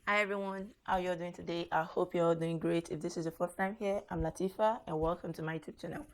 Hi everyone, how you all doing today? I hope you're all doing great. If this is your first time here, I'm Latifa and welcome to my YouTube channel.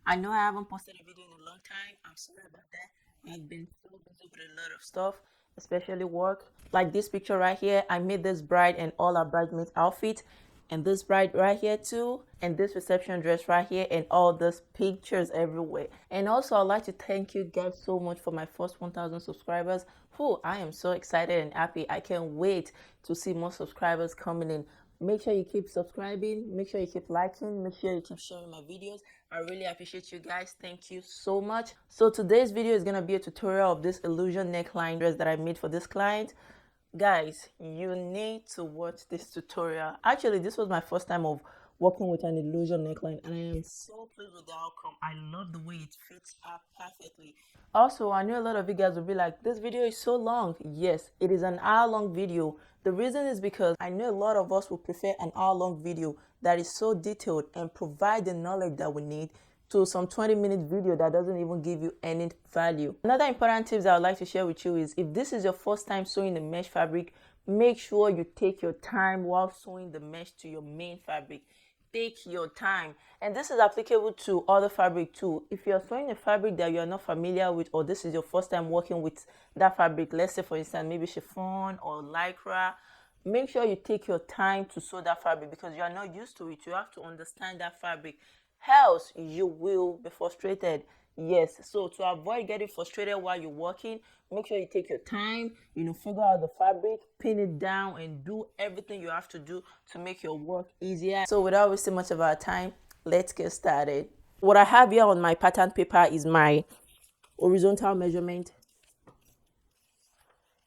I know I haven't posted a video in a long time. I'm sorry about that. I've been so busy with a lot of stuff, especially work. Like this picture right here, I made this bride and all our bridesmaids outfit, and this bride right here too, and this reception dress right here, and all those pictures everywhere. And also I'd like to thank you guys so much for my first 1000 subscribers. Who I am so excited and happy. I can't wait to see more subscribers coming in. Make sure you keep subscribing, make sure you keep liking, make sure you keep sharing my videos. I really appreciate you guys. Thank you so much. So today's video is going to be a tutorial of this illusion neckline dress that I made for this client. Guys, you need to watch this tutorial. Actually, this was my first time of working with an illusion neckline, and I am so pleased with the outcome. I love the way it fits up perfectly. Also, I know a lot of you guys will be like, this video is so long. Yes, it is an hour-long video. The reason is because I know a lot of us will prefer an hour-long video that is so detailed and provide the knowledge that we need to some 20-minute video that doesn't even give you any value. Another important tips I would like to share with you is if this is your first time sewing the mesh fabric, make sure you take your time while sewing the mesh to your main fabric. Take your time, and this is applicable to other fabric too. If you're sewing a fabric that you're not familiar with, or this is your first time working with that fabric, let's say for instance maybe chiffon or lycra, make sure you take your time to sew that fabric because you are not used to it. You have to understand that fabric, else you will be frustrated. Yes, so to avoid getting frustrated while you're working, make sure you take your time, figure out the fabric, pin it down, and do everything you have to do to make your work easier. So without wasting much of our time, let's get started. What I have here on my pattern paper is my horizontal measurement.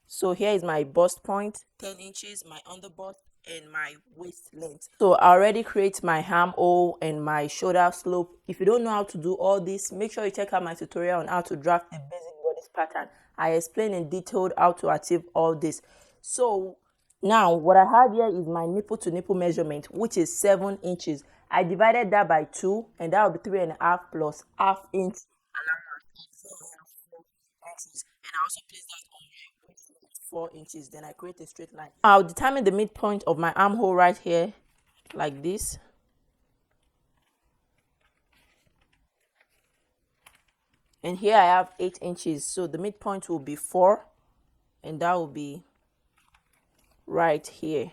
So here is my bust point, 10 inches, my underbust, and my waist length. So I already create my armhole and my shoulder slope. If you don't know how to do all this, make sure you check out my tutorial on how to draft a basic bodice pattern. I explain in detail how to achieve all this. So now what I have here is my nipple to nipple measurement, which is 7 inches. I divided that by 2, and that will be 3.5 plus half inch. And I also place that on my waist 4 inches. Then I create a straight line. I'll determine the midpoint of my armhole right here, like this. And here I have 8 inches, so the midpoint will be 4, and that will be right here.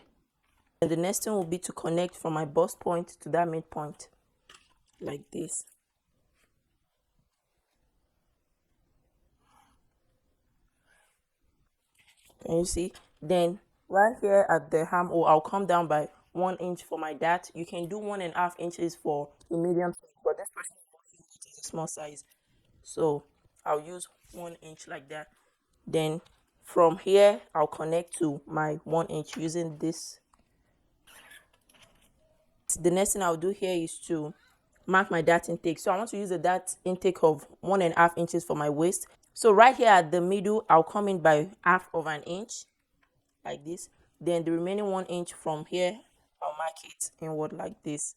And the next thing will be to connect from my bust point to that midpoint, like this. Can you see? Then right here at the armhole, I'll come down by 1 inch for my dart. You can do 1.5 inches for the medium size, but this person is a small size, so I'll use 1 inch like that. Then from here, I'll connect to my 1 inch using this. The next thing I'll do here is to mark my dart intake. So I want to use a dart intake of 1.5 inches for my waist. So right here at the middle, I'll come in by half of an inch, like this. Then the remaining 1 inch from here, I'll mark it inward like this,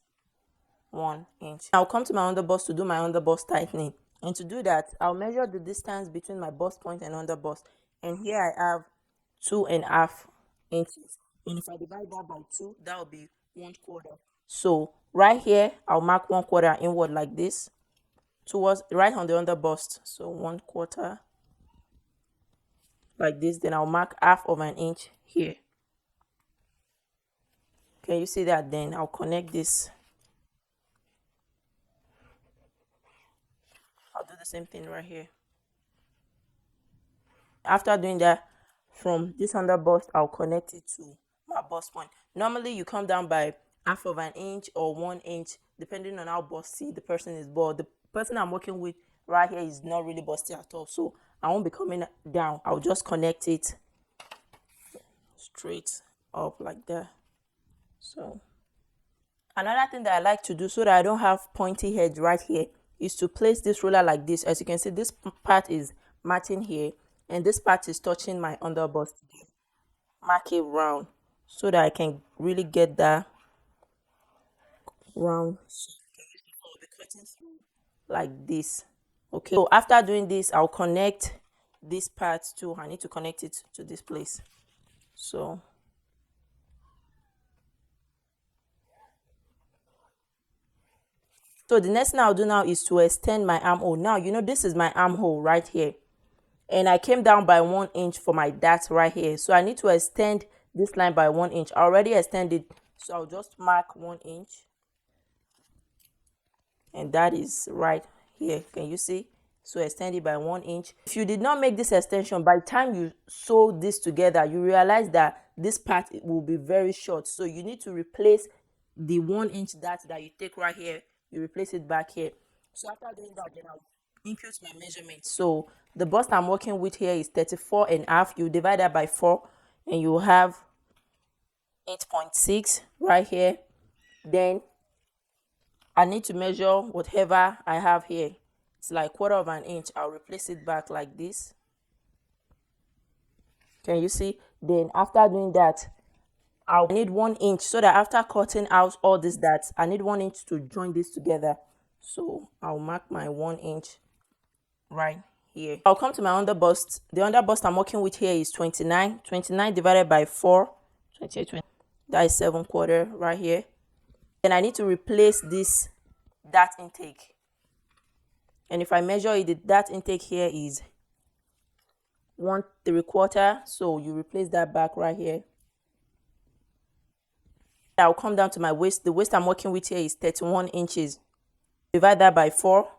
1 inch. I'll come to my underbust to do my underbust tightening. And to do that, I'll measure the distance between my bust point and underbust. And here I have 2.5 inches. And if I divide that by 2, that will be 1/4. So right here, I'll mark 1/4 inward like this, towards right on the underbust. So 1/4 like this. Then I'll mark half of an inch here. Can you see that? Then I'll connect this. I'll do the same thing right here. After doing that, from this underbust, I'll connect it to my bust point. Normally, you come down by half of an inch or 1 inch, depending on how busty the person is. But the person I'm working with right here is not really busty at all, so I won't be coming down. I'll just connect it straight up like that. So another thing that I like to do so that I don't have pointy heads right here is to place this ruler like this. As you can see, this part is matching here, and this part is touching my underbust. Mark it round so that I can really get that round shape. I'll be cutting through like this. Okay, so after doing this, I'll connect this part too. I need to connect it to this place. So So the next thing I'll do now is to extend my armhole. Now, you know, this is my armhole right here. And I came down by 1 inch for my dart right here. So I need to extend this line by 1 inch. I already extended, so I'll just mark 1 inch. And that is right here. Can you see? So extend it by 1 inch. If you did not make this extension, by the time you sew this together, you realize that this part will be very short. So you need to replace the 1 inch dart that you take right here. You replace it back here. So after doing that, then I'll input my measurements. So the bust I'm working with here is 34.5. You divide that by 4 and you have 8.6 right here. Then I need to measure whatever I have here. It's like 1/4 of an inch. I'll replace it back like this. Can you see? Then after doing that, I'll need 1 inch, so that after cutting out all this darts, I need 1 inch to join this together. So I'll mark my 1 inch right here. I'll come to my underbust. The underbust I'm working with here is 29. 29 divided by 4, 28, 20. That is 7/4 right here. Then I need to replace this dart intake. And if I measure it, the dart intake here is 1/3. So you replace that back right here. I'll come down to my waist. The waist I'm working with here is 31 inches. Divide that by 4.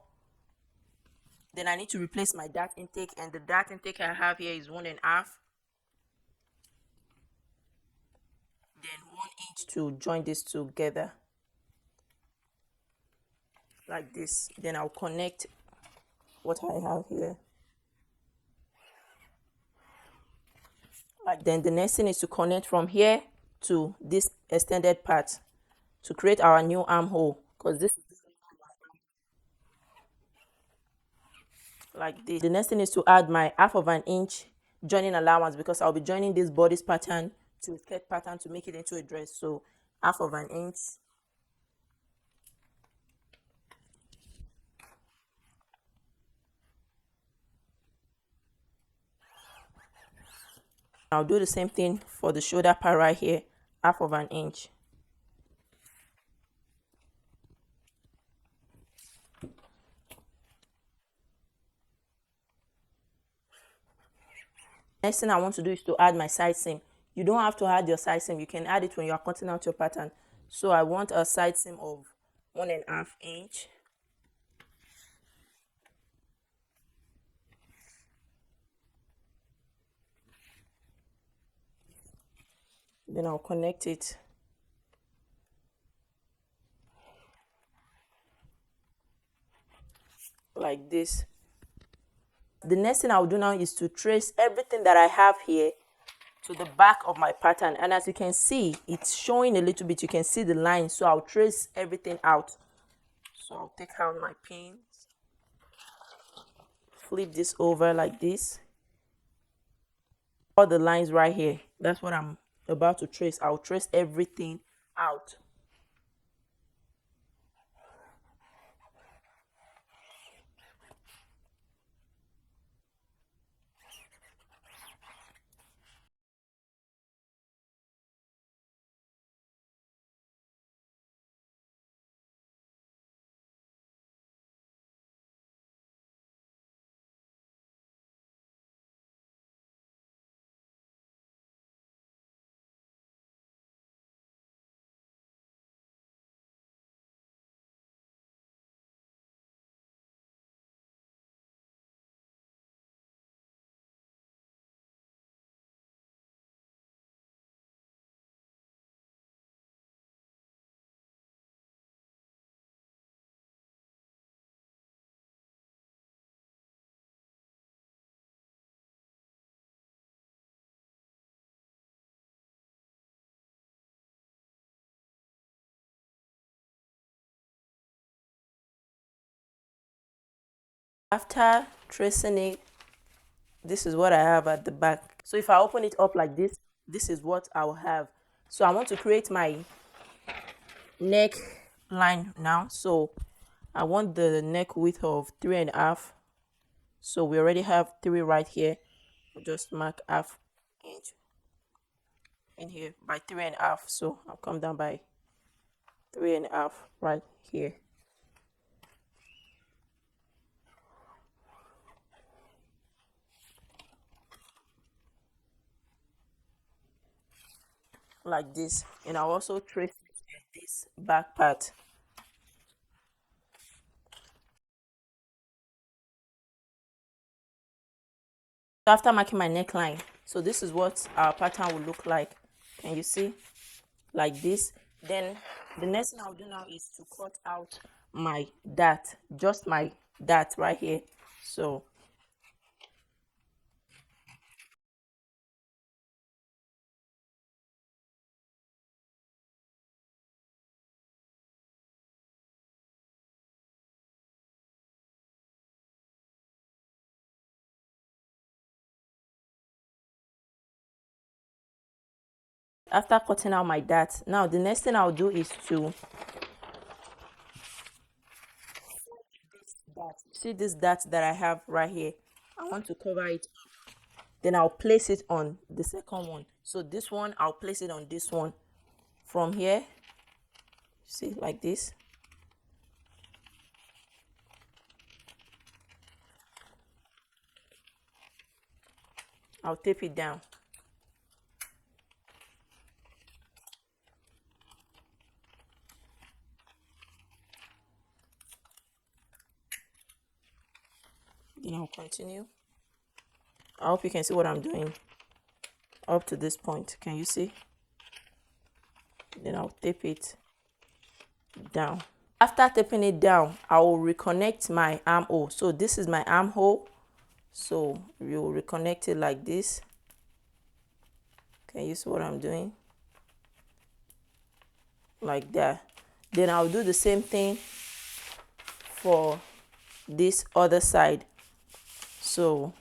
Then I need to replace my dart intake, and the dart intake I have here is 1.5. Then 1 inch to join this together like this. Then I'll connect what I have here. Like, then the next thing is to connect from here to this extended part to create our new armhole, because this is like this. The next thing is to add my 1/2 of an inch joining allowance, because I'll be joining this bodice pattern to a skirt pattern to make it into a dress. So 1/2 of an inch. I'll do the same thing for the shoulder part right here, 1/2 of an inch. Next thing I want to do is to add my side seam. You don't have to add your side seam. You can add it when you are cutting out your pattern. So I want a side seam of 1.5 inch. Then I'll connect it like this. The next thing I'll do now is to trace everything that I have here to the back of my pattern, and as you can see, it's showing a little bit. You can see the line, so I'll trace everything out. So I'll take out my pins, flip this over like this. All the lines right here, that's what I'm about to trace. I'll trace everything out. After tracing it, this is what I have at the back. So if I open it up like this, this is what I will have. So I want to create my neck line now. So I want the neck width of 3.5. So we already have 3 right here. I'll just mark 1/2 inch in here by 3.5. So I'll come down by 3.5 right here. like this, and I'll also trace this back part. After marking my neckline, so this is what our pattern will look like. Can you see? Like this. Then the next thing I'll do now is to cut out my dart, just my dart right here. So after cutting out my dart, now the next thing I'll do is to see this dart that I have right here. I want to cover it. Then I'll place it on the second one. So this one, I'll place it on this one. From here, see, like this. I'll tape it down. Then I'll continue. I hope you can see what I'm doing up to this point. Can you see? Then I'll tape it down. After taping it down, I will reconnect my armhole. So this is my armhole. So you will reconnect it like this. Can you see what I'm doing? Like that. Then I'll do the same thing for this other side. So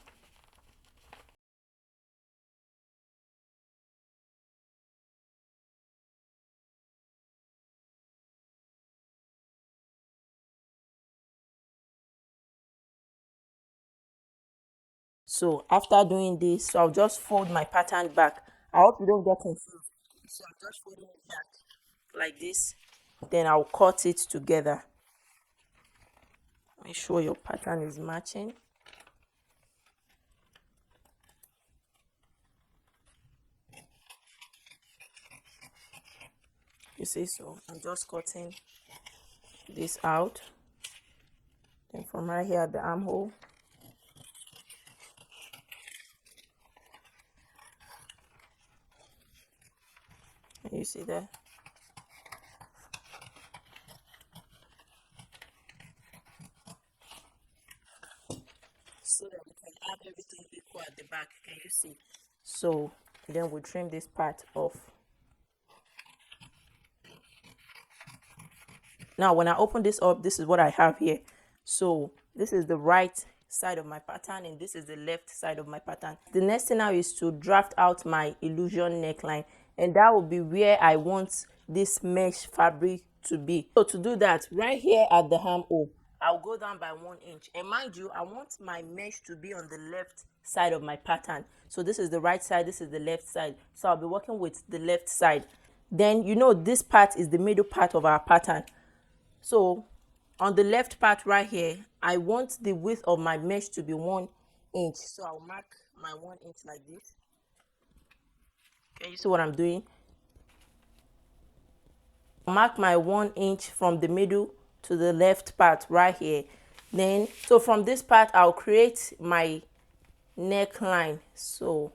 after doing this, so I'll just fold my pattern back. I hope you don't get confused. So I'm just folding it back like this. Then I'll cut it together. Make sure your pattern is matching. You see, so I'm just cutting this out. Then from right here at the armhole, you see that? So that we can have everything equal at the back. Can you see? So then we trim this part off. Now when I open this up, this is what I have here. So this is the right side of my pattern and this is the left side of my pattern. The next thing now is to draft out my illusion neckline, and that will be where I want this mesh fabric to be. So to do that, right here at the armhole, I'll go down by 1 inch, and mind you, I want my mesh to be on the left side of my pattern. So this is the right side, this is the left side, so I'll be working with the left side. Then you know this part is the middle part of our pattern. So on the left part right here, I want the width of my mesh to be 1 inch. So I'll mark my 1 inch like this. Can you see what I'm doing? Mark my 1 inch from the middle to the left part right here. Then, so from this part, I'll create my neckline. So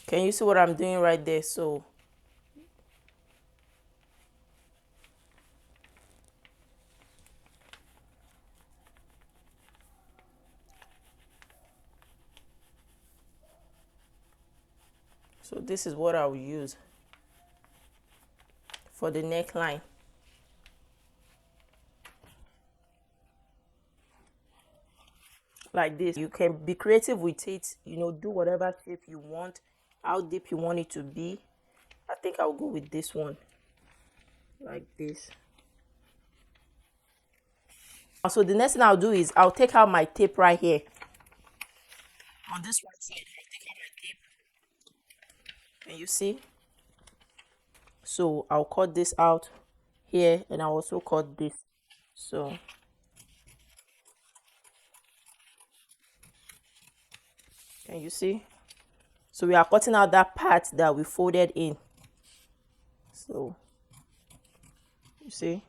can you see what I'm doing right there? So this is what I'll use for the neckline. Like this, you can be creative with it, you know, do whatever shape you want, how deep you want it to be. I think I'll go with this one, like this. So the next thing I'll do is I'll take out my tape right here. On this right side, I'll take out my tape. Can you see? So I'll cut this out here, and I'll also cut this. So Can you see? So we are cutting out that part that we folded in. So you see,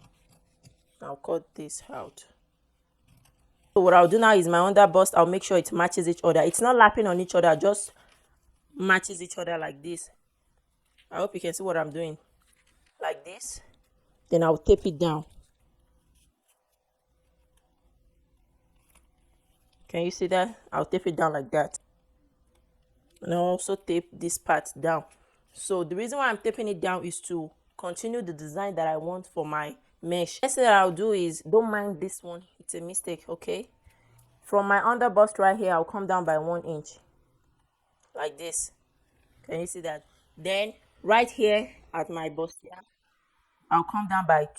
I'll cut this out. So what I'll do now is my under bust, I'll make sure it matches each other. It's not lapping on each other, just matches each other like this. I hope you can see what I'm doing. Like this. Then I'll tape it down. Can you see that? I'll tape it down like that. And I'll also tape this part down. So the reason why I'm taping it down is to continue the design that I want for my mesh. Next thing that I'll do is, don't mind this one, it's a mistake, okay? From my under bust right here, I'll come down by 1 inch. Like this. Can you see that? Then right here at my bustier, I'll come down by 2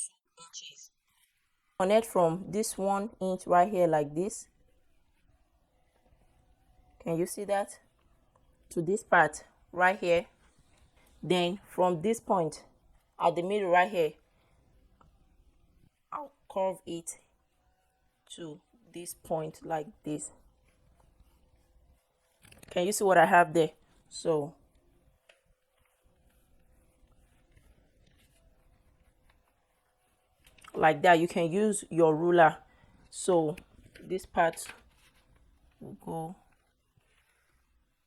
inches. Connect from this 1 inch right here like this. Can you see that? To this part right here. Then from this point at the middle right here, I'll curve it to this point like this. Can you see what I have there? So like that, you can use your ruler. So this part will go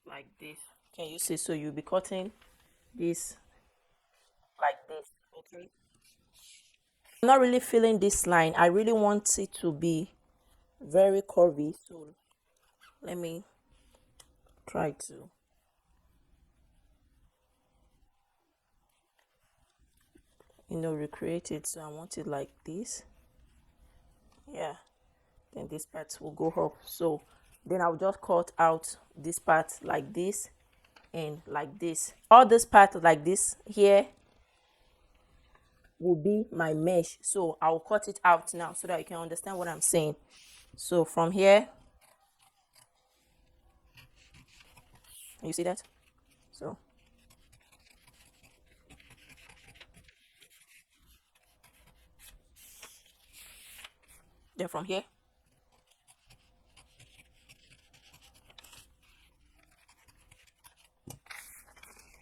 like this. Can you see? So you'll be cutting this like this, okay? I'm not really feeling this line. I really want it to be very curvy, so let me try to recreate it. So I want it like this. Yeah, then this part will go up. So then I'll just cut out this part like this and like this. All this part like this here will be my mesh. So I'll cut it out now so that you can understand what I'm saying. So from here, you see that? So then from here,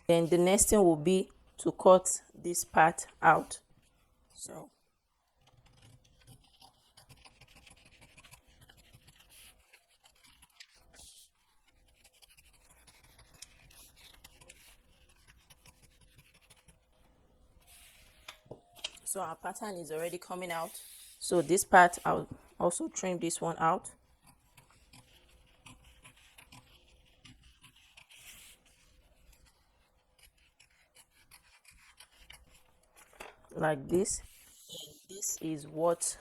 then the next thing will be to cut this part out. So our pattern is already coming out. So this part, I'll also trim this one out. Like this. And this is what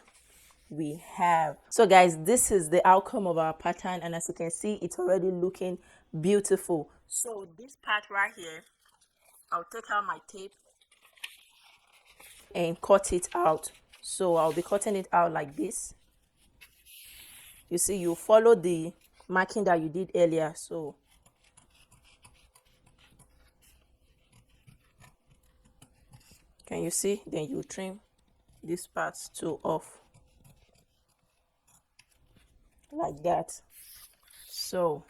we have. So guys, this is the outcome of our pattern, and as you can see, it's already looking beautiful. So this part right here, I'll take out my tape and cut it out. So I'll be cutting it out like this. You see, you follow the marking that you did earlier. So can you see? Then you trim this part too off like that. So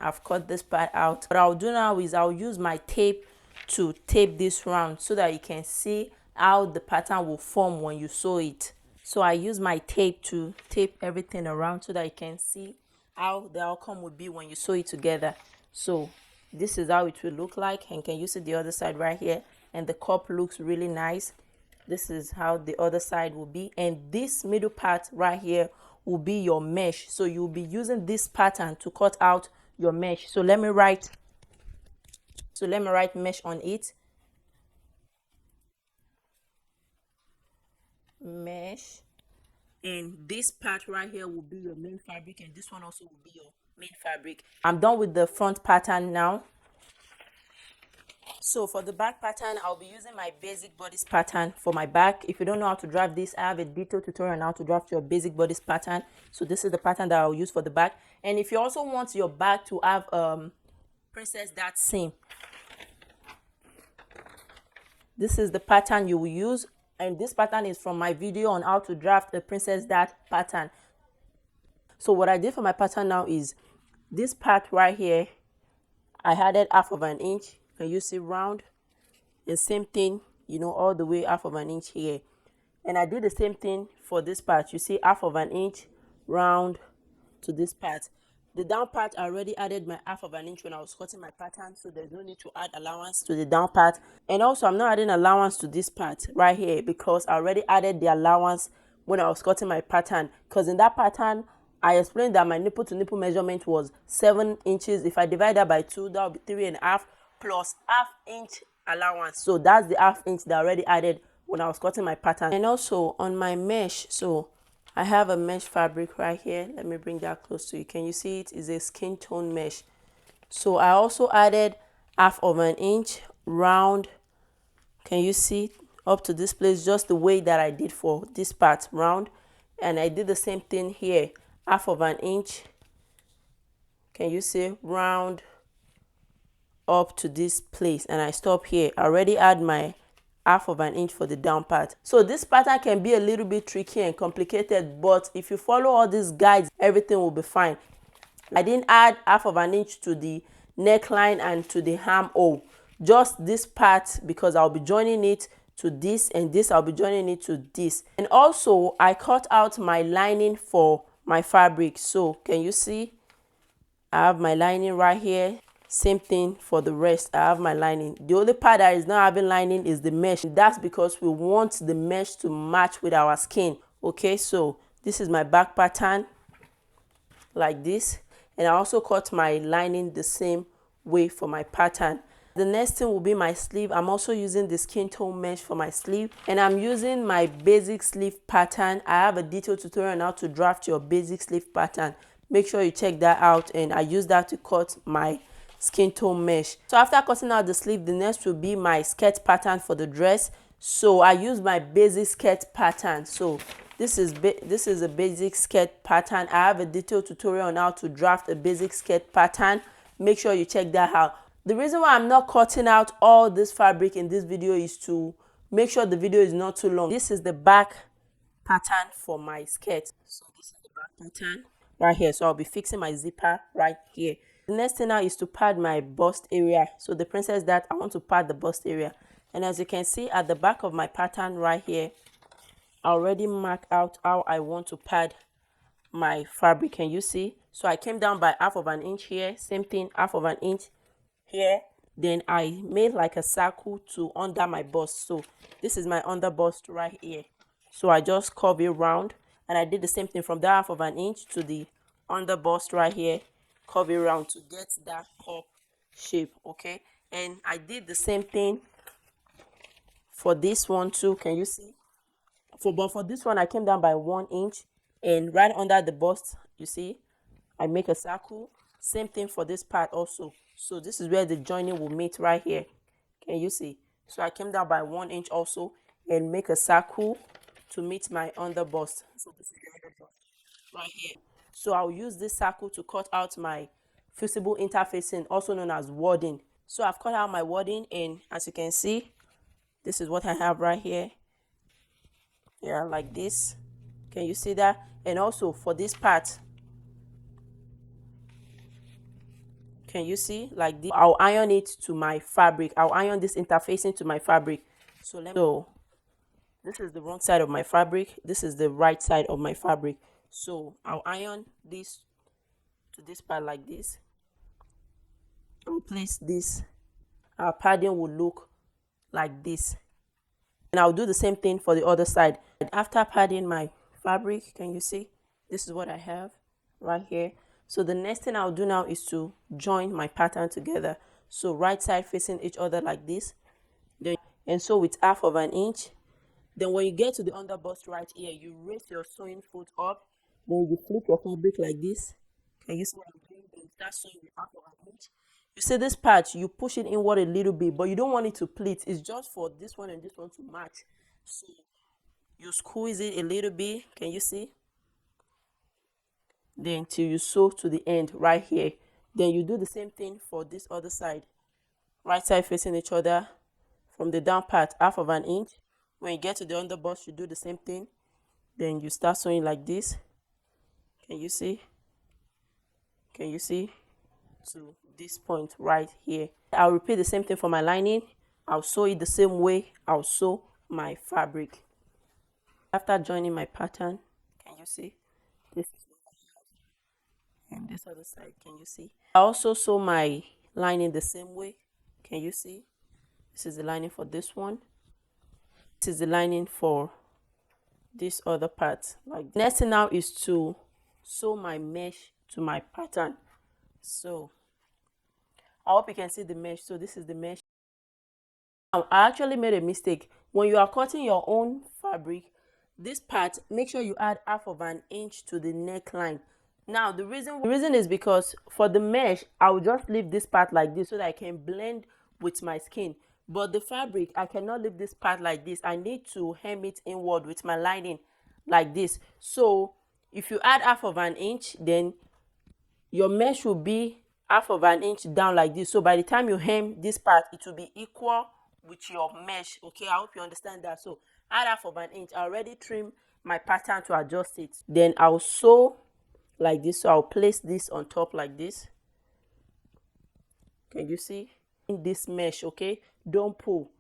I've cut this part out. What I'll do now is I'll use my tape to tape this round so that you can see how the pattern will form when you sew it. So I use my tape to tape everything around so that you can see how the outcome would be when you sew it together. So this is how it will look like, and can you see the other side right here? And the cup looks really nice. This is how the other side will be, and this middle part right here will be your mesh. So you'll be using this pattern to cut out your mesh. So let me write mesh on it. Mesh, and this part right here will be your main fabric, and this one also will be your main fabric. I'm done with the front pattern now. So for the back pattern, I'll be using my basic bodice pattern for my back. If you don't know how to draft this, I have a detailed tutorial on how to draft your basic bodice pattern. So this is the pattern that I'll use for the back. And if you also want your back to have princess dart seam, this is the pattern you will use. And this pattern is from my video on how to draft a princess dart pattern. So what I did for my pattern now is this part right here I added half of an inch. Can you see round? And same thing, you know, all the way half of an inch here. And I did the same thing for this part. You see, half of an inch round to this part. The down part, I already added my half of an inch when I was cutting my pattern, so there's no need to add allowance to the down part. And also, I'm not adding allowance to this part right here because I already added the allowance when I was cutting my pattern. Because in that pattern, I explained that my nipple to nipple measurement was 7 inches. If I divide that by 2, that would be 3.5 plus half-inch allowance. So that's the half-inch that I already added when I was cutting my pattern. And also on my mesh, so I have a mesh fabric right here. Let me bring that close to you. Can you see it? It's a skin tone mesh. So I also added half of an inch round. Can you see up to this place, just the way that I did for this part round? And I did the same thing here, half of an inch. Can you see round up to this place, and I stop here. I already add my half of an inch for the down part. So this pattern can be a little bit tricky and complicated, but if you follow all these guides, everything will be fine. I didn't add half of an inch to the neckline and to the armhole, just this part, because I'll be joining it to this, and this I'll be joining it to this. And also I cut out my lining for my fabric. So can you see I have my lining right here? Same thing for the rest. I have my lining. The only part that is not having lining is the mesh. That's because we want the mesh to match with our skin. Okay, so this is my back pattern like this, and I also cut my lining the same way for my pattern. The next thing will be my sleeve. I'm also using the skin tone mesh for my sleeve, and I'm using my basic sleeve pattern. I have a detailed tutorial on how to draft your basic sleeve pattern. Make sure you check that out, and I use that to cut my skin tone mesh. So after cutting out the sleeve, the next will be my skirt pattern for the dress. So I use my basic skirt pattern. So this is a basic skirt pattern. I have a detailed tutorial on how to draft a basic skirt pattern. Make sure you check that out. The reason why I'm not cutting out all this fabric in this video is to make sure the video is not too long. This is the back pattern for my skirt. So this is the back pattern right here. So I'll be fixing my zipper right here. The next thing now is to pad my bust area. So the princess that I want to pad the bust area. And as you can see at the back of my pattern right here, I already marked out how I want to pad my fabric. Can you see? So I came down by half of an inch here. Same thing, half of an inch here. Then I made like a circle to under my bust. So this is my under bust right here. So I just curve it round, and I did the same thing from that half of an inch to the under bust right here. Curve it around to get that cup shape. Okay, and I did the same thing for this one too. Can you see? But for this one, I came down by 1 inch, and right under the bust, you see, I make a circle. Same thing for this part also. So this is where the joining will meet right here. Can you see? So I came down by 1 inch also and make a circle to meet my under bust. So this is the under bust right here. So I'll use this circle to cut out my fusible interfacing, also known as wadding. So I've cut out my wadding, and as you can see, this is what I have right here. Yeah, like this. Can you see that? And also for this part, can you see like this? I'll iron it to my fabric. I'll iron this interfacing to my fabric. So this is the wrong side of my fabric. This is the right side of my fabric. So I'll iron this to this part like this. I'll place this. Our padding will look like this. And I'll do the same thing for the other side. And after padding my fabric, can you see? This is what I have right here. So the next thing I'll do now is to join my pattern together. So right side facing each other like this. And so with half of an inch. Then when you get to the under bust right here, you raise your sewing foot up. Then you flip your fabric like this. Can you see what I'm doing? Then start sewing with half of an inch. You see this part, you push it inward a little bit, but you don't want it to pleat. It's just for this one and this one to match. So you squeeze it a little bit. Can you see? Then till you sew to the end right here. Then you do the same thing for this other side. Right side facing each other. From the down part, half of an inch. When you get to the under bust, you do the same thing. Then you start sewing like this. Can you see? Can you see? to this point right here. I'll repeat the same thing for my lining. I'll sew it the same way I'll sew my fabric. After joining my pattern, can you see this? And this other side, can you see? I also sew my lining the same way. Can you see? This is the lining for this one. This is the lining for this other part. Like, next thing now is to sew my mesh to my pattern. So I hope you can see the mesh. So this is the mesh. Now, I actually made a mistake. When you are cutting your own fabric, this part, make sure you add half of an inch to the neckline. Now the reason is because for the mesh, I will just leave this part like this so that I can blend with my skin. But the fabric, I cannot leave this part like this. I need to hem it inward with my lining like this. So if you add half of an inch, then your mesh will be half of an inch down like this. So by the time you hem this part, it will be equal with your mesh. Okay, I hope you understand that. So add half of an inch. I already trim my pattern to adjust it. Then I'll sew like this. So I'll place this on top like this. Can you see? In this mesh, okay, don't pull.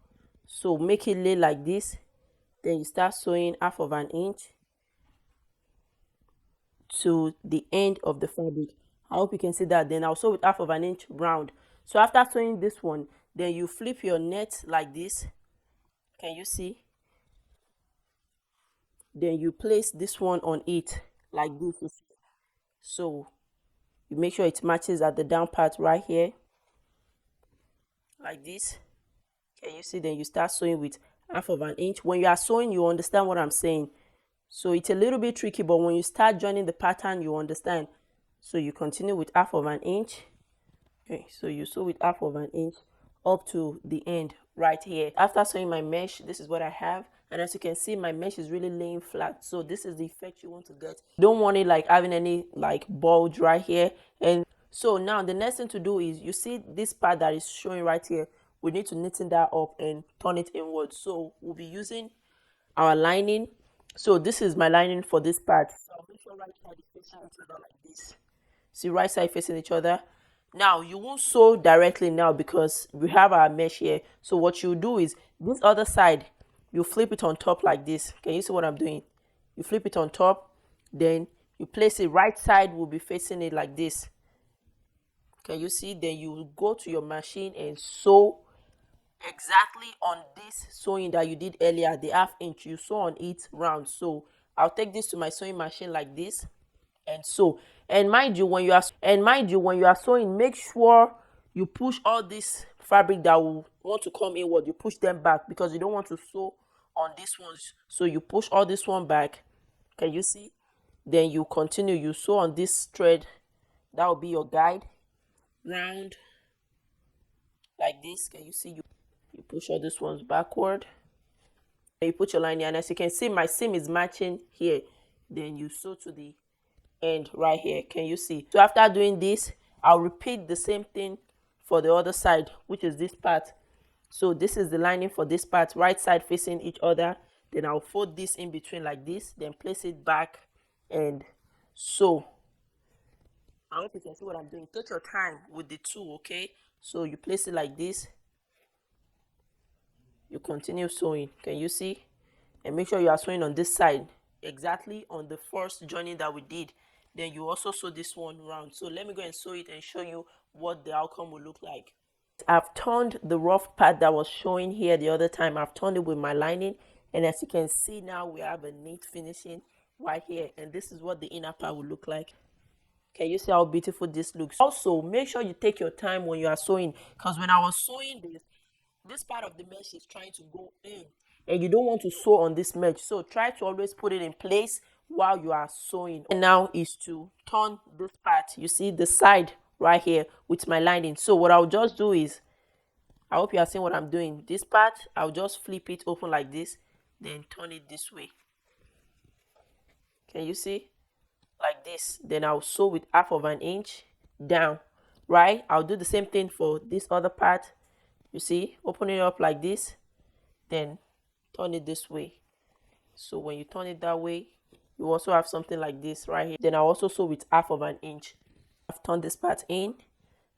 So make it lay like this. Then you start sewing half of an inch to the end of the fabric. I hope you can see that. Then I'll sew with half of an inch round. So after sewing this one, then you flip your net like this. Can you see? Then you place this one on it like this. So you make sure it matches at the down part right here like this. Can you see? Then you start sewing with half of an inch. When you are sewing, you understand what I'm saying. So it's a little bit tricky, but when you start joining the pattern, you understand. So you continue with half of an inch. Okay, so you sew with half of an inch up to the end right here. After sewing my mesh, this is what I have. And as you can see, my mesh is really laying flat. So this is the effect you want to get. You don't want it like having any like bulge right here. And so now the next thing to do is, you see this part that is showing right here, we need to knit that up and turn it inward. So we'll be using our lining. So this is my lining for this part. So I'll make sure right side is facing each other like this. See, right side facing each other. Now you won't sew directly now because we have our mesh here. So what you do is, this other side, you flip it on top like this. Can you see what I'm doing? You flip it on top, then you place it, right side will be facing it like this. Can you see? Then you go to your machine and sew exactly on this sewing that you did earlier, the half inch. You sew on it round. So I'll take this to my sewing machine like this and sew. And mind you, when you are sewing, make sure you push all this fabric that will want to come inward, you push them back, because you don't want to sew on this ones. So you push all this one back. Can you see? Then you continue, you sew on this thread. That will be your guide round like this. Can you see? You push all these ones backward. Then you put your line here, and as you can see, my seam is matching here. Then you sew to the end right here. Can you see? So after doing this, I'll repeat the same thing for the other side, which is this part. So this is the lining for this part, right side facing each other. Then I'll fold this in between like this, then place it back and sew. I hope you can see what I'm doing. Take your time with the two, okay? So you place it like this. You continue sewing. Can you see? And make sure you are sewing on this side, exactly on the first joining that we did. Then you also sew this one round. So let me go and sew it and show you what the outcome will look like. I've turned the rough part that was showing here the other time. I've turned it with my lining, and as you can see now, we have a neat finishing right here, and this is what the inner part will look like. Can you see how beautiful this looks? Also, make sure you take your time when you are sewing, because when I was sewing this part of the mesh is trying to go in, and you don't want to sew on this mesh. So try to always put it in place while you are sewing. And now is to turn this part, you see the side right here with my lining. So what I'll just do is, I hope you are seeing what I'm doing. This part, I'll just flip it open like this, then turn it this way. Can you see? Like this. Then I'll sew with half of an inch down, right? I'll do the same thing for this other part. You see, open it up like this, then turn it this way. So when you turn it that way, you also have something like this right here. Then I'll also sew with half of an inch. I've turned this part in,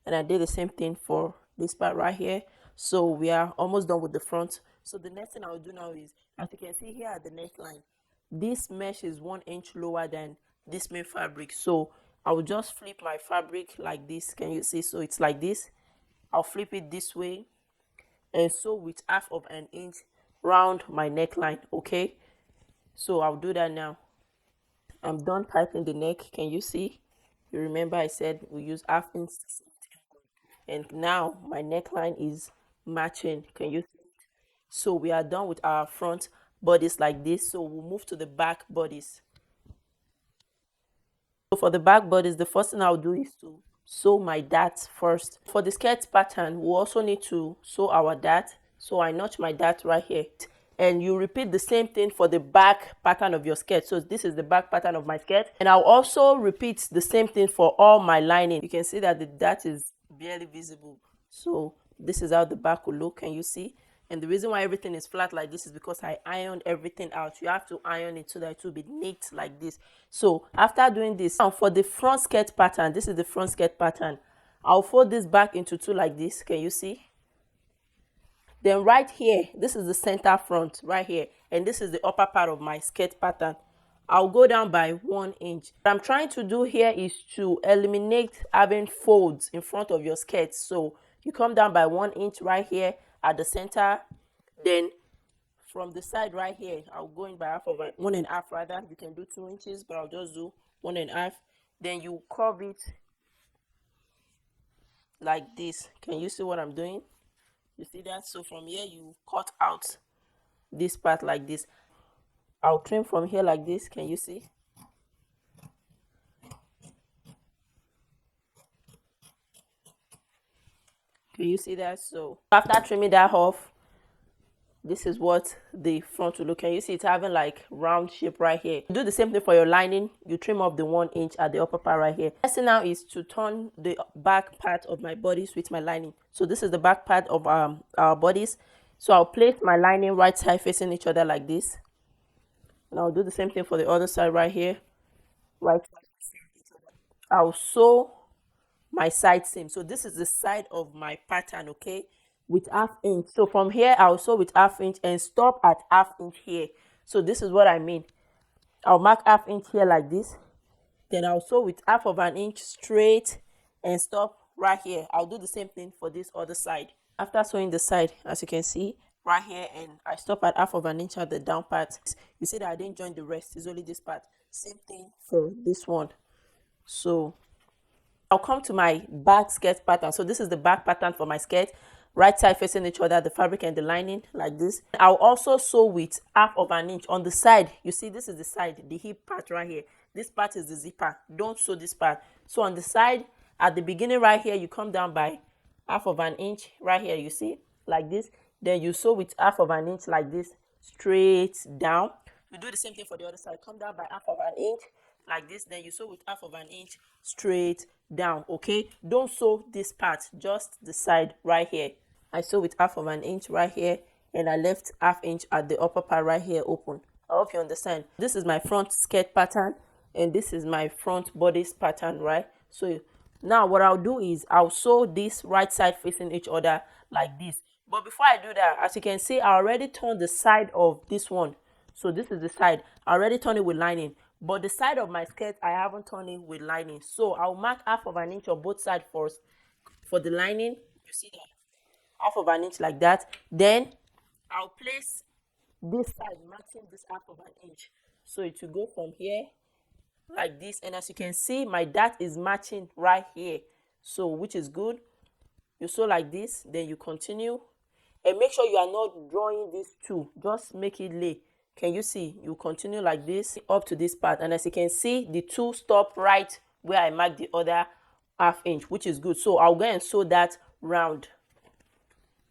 and I did the same thing for this part right here. So we are almost done with the front. So the next thing I'll do now is, as you can see here at the neckline, this mesh is 1 inch lower than this main fabric. So I will just flip my fabric like this. Can you see? So it's like this. I'll flip it this way and sew with 1/2 inch round my neckline. Okay, so I'll do that now. I'm done piping the neck. Can you see? You remember I said we use 1/2 inch, and now my neckline is matching. Can you see? So we are done with our front bodice like this. So we'll move to the back bodice. So for the back bodice, the first thing I'll do is to sew my dart first. For the skirt pattern, we also need to sew our dart. So I notch my dart right here. And you repeat the same thing for the back pattern of your skirt. So this is the back pattern of my skirt. And I'll also repeat the same thing for all my lining. You can see that the dart is barely visible. So this is how the back will look. Can you see? And the reason why everything is flat like this is because I ironed everything out. You have to iron it so that it will be neat like this. So after doing this, now for the front skirt pattern, this is the front skirt pattern. I'll fold this back into two like this. Can you see? Then right here, this is the center front right here, and this is the upper part of my skirt pattern. I'll go down by 1 inch. What I'm trying to do here is to eliminate having folds in front of your skirt. So you come down by 1 inch right here at the center. Then from the side right here, I'll go in by 1.5 rather. You can do 2 inches, but I'll just do 1.5. Then you curve it like this. Can you see what I'm doing? You see that? So from here, you cut out this part like this. I'll trim from here like this. Can you see? Can you see that? So after trimming that off, this is what the front will look. Can you see it's having like round shape right here? Do the same thing for your lining. You trim off the 1 inch at the upper part right here. Next thing now is to turn the back part of my bodice with my lining. So this is the back part of our bodice. So I'll place my lining right side facing each other like this. And I'll do the same thing for the other side right here. Right side facing each other. I'll sew my side seam. So this is the side of my pattern, okay, with 1/2 inch. So from here I'll sew with 1/2 inch and stop at 1/2 inch here. So this is what I mean. I'll mark 1/2 inch here like this. Then I'll sew with 1/2 inch straight and stop right here. I'll do the same thing for this other side. After sewing the side, as you can see right here, and I stop at 1/2 inch at the down part, you see that I didn't join the rest. It's only this part. Same thing for this one. So I'll come to my back skirt pattern. So this is the back pattern for my skirt. Right side facing each other, the fabric and the lining like this. I'll also sew with 1/2 inch on the side. You see, this is the side, the hip part right here. This part is the zipper. Don't sew this part. So on the side, at the beginning right here, you come down by 1/2 inch right here. You see, like this. Then you sew with 1/2 inch like this, straight down. You do the same thing for the other side. Come down by 1/2 inch like this. Then you sew with 1/2 inch straight down. Okay, don't sew this part, just the side right here. I sew with 1/2 inch right here, and I left 1/2 inch at the upper part right here open. I hope you understand. This is my front skirt pattern, and this is my front bodice pattern, right? So now what I'll do is I'll sew this right side facing each other like this. But before I do that, as you can see, I already turned the side of this one. So this is the side. I already turned it with lining. But the side of my skirt, I haven't turned it with lining. So I'll mark 1/2 inch on both sides first for the lining. You see that? 1/2 inch like that. Then I'll place this side matching this 1/2 inch. So it will go from here like this. And as you can see, my dart is matching right here. So which is good. You sew like this, then you continue. And make sure you are not drawing this two. Just make it lay. Can you see? You continue like this up to this part. And as you can see, the two stop right where I marked the other 1/2 inch, which is good. So I'll go and sew that round.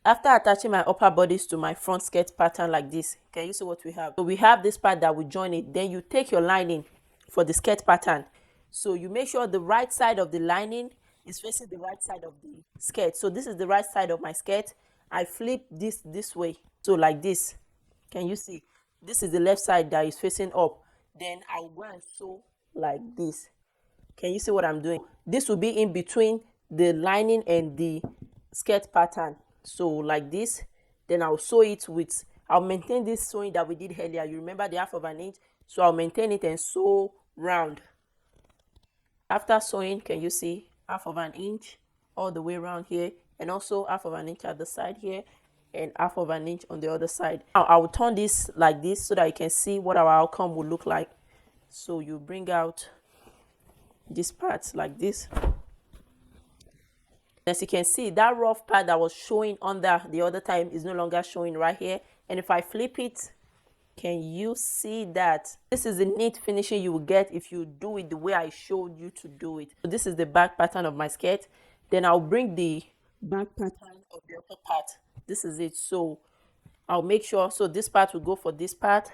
After attaching my upper bodice to my front skirt pattern like this, can you see what we have? So we have this part that will join it. Then you take your lining for the skirt pattern. So you make sure the right side of the lining is facing the right side of the skirt. So this is the right side of my skirt. I flip this way. So like this. Can you see? This is the left side that is facing up. Then I'll go and sew like this. Can you see what I'm doing? This will be in between the lining and the skirt pattern. So like this, then I'll sew it with, I'll maintain this sewing that we did earlier. You remember the half of an inch, so I'll maintain it and sew round. After sewing, can you see half of an inch all the way around here, and also half of an inch at the side here, and half of an inch on the other side. Now I will turn this like this so that you can see what our outcome will look like. So you bring out this part like this. As you can see, that rough part that was showing under the other time is no longer showing right here. And if I flip it, can you see that? This is the neat finishing you will get if you do it the way I showed you to do it. So this is the back pattern of my skirt. Then I'll bring the back pattern of the upper part. This is it. So I'll make sure, so this part will go for this part,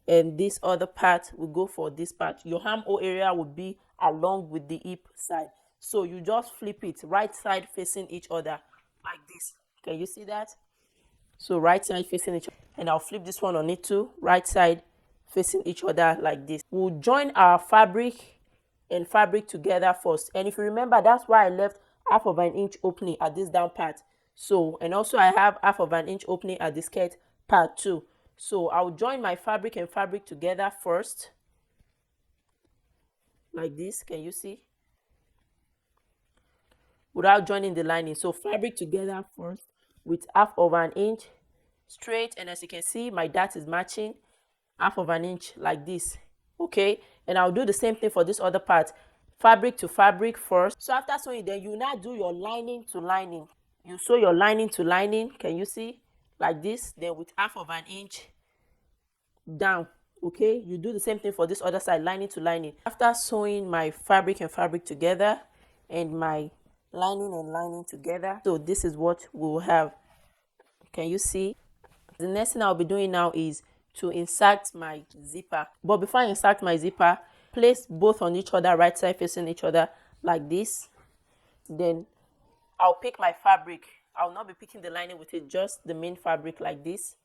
and this other part will go for this part. Your armhole area will be along with the hip side. So you just flip it, right side facing each other like this. Can you see that? So right side facing each other, and I'll flip this one on it too, right side facing each other like this. We'll join our fabric and fabric together first. And if you remember, that's why I left half of an inch opening at this down part. So, and also I have half of an inch opening at the skirt part too. So I'll join my fabric and fabric together first like this. Can you see? Without joining the lining. So fabric together first with half of an inch straight, and as you can see, my dart is matching half of an inch like this. Okay, and I'll do the same thing for this other part, fabric to fabric first. So after sewing, then you now do your lining to lining. You sew your lining to lining, can you see, like this, then with half of an inch down. Okay, you do the same thing for this other side, lining to lining. After sewing my fabric and fabric together and my lining and lining together, so this is what we'll have. Can you see? The next thing I'll be doing now is to insert my zipper. But before I insert my zipper, place both on each other, right side facing each other like this. Then I'll pick my fabric. I'll not be picking the lining with it, just the main fabric like this.